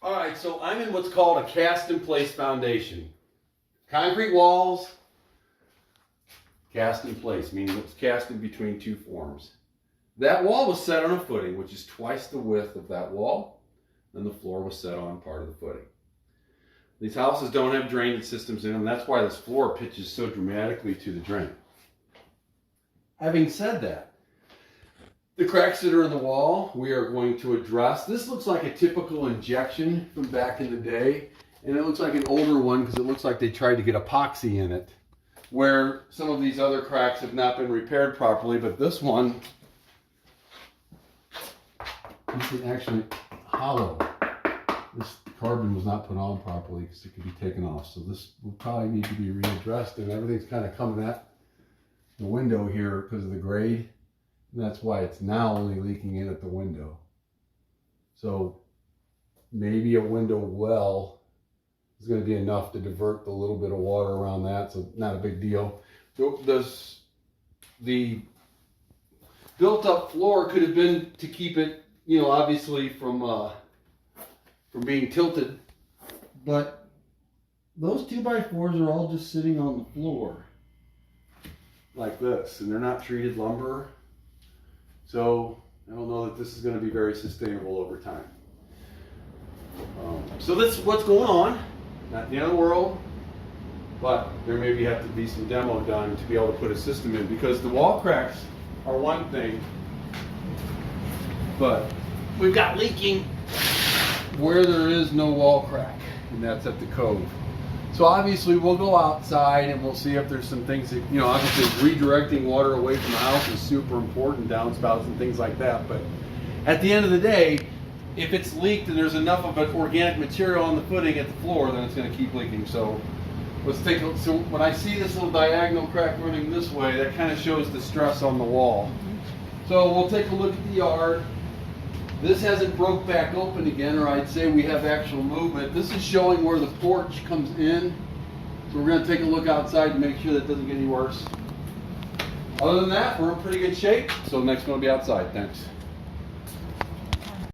All right, so I'm in what's called a cast-in-place foundation. Concrete walls, cast in place, meaning it's cast in between two forms. That wall was set on a footing, which is twice the width of that wall, and the floor was set on part of the footing. These houses don't have drainage systems in them. That's why this floor pitches so dramatically to the drain. Having said that, the cracks that are in the wall, we are going to address. This looks like a typical injection from back in the day, and it looks like an older one because it looks like they tried to get epoxy in it, where some of these other cracks have not been repaired properly, but this one, you can actually hollow. This carbon was not put on properly because it could be taken off. So this will probably need to be readdressed, and everything's kind of coming at the window here because of the grade. And that's why it's now only leaking in at the window. So maybe a window well is going to be enough to divert the little bit of water around that. So not a big deal. The built up floor could have been to keep it, you know, obviously from being tilted, but those 2x4s are all just sitting on the floor like this, and they're not treated lumber. So I don't know that this is going to be very sustainable over time. So that's what's going on. Not the end of the world, but there maybe have to be some demo done to be able to put a system in, because the wall cracks are one thing, but we've got leaking where there is no wall crack, and that's at the cove. So obviously we'll go outside and we'll see if there's some things that, you know, obviously redirecting water away from the house is super important, downspouts and things like that. But at the end of the day, if it's leaked and there's enough of an organic material on the footing at the floor, then it's going to keep leaking. So let's take a look. So when I see this little diagonal crack running this way, that kind of shows the stress on the wall. So we'll take a look at the yard. This hasn't broke back open again, or I'd say we have actual movement. This is showing where the porch comes in. So we're going to take a look outside to make sure that doesn't get any worse. Other than that, we're in pretty good shape. So next one will be outside. Thanks.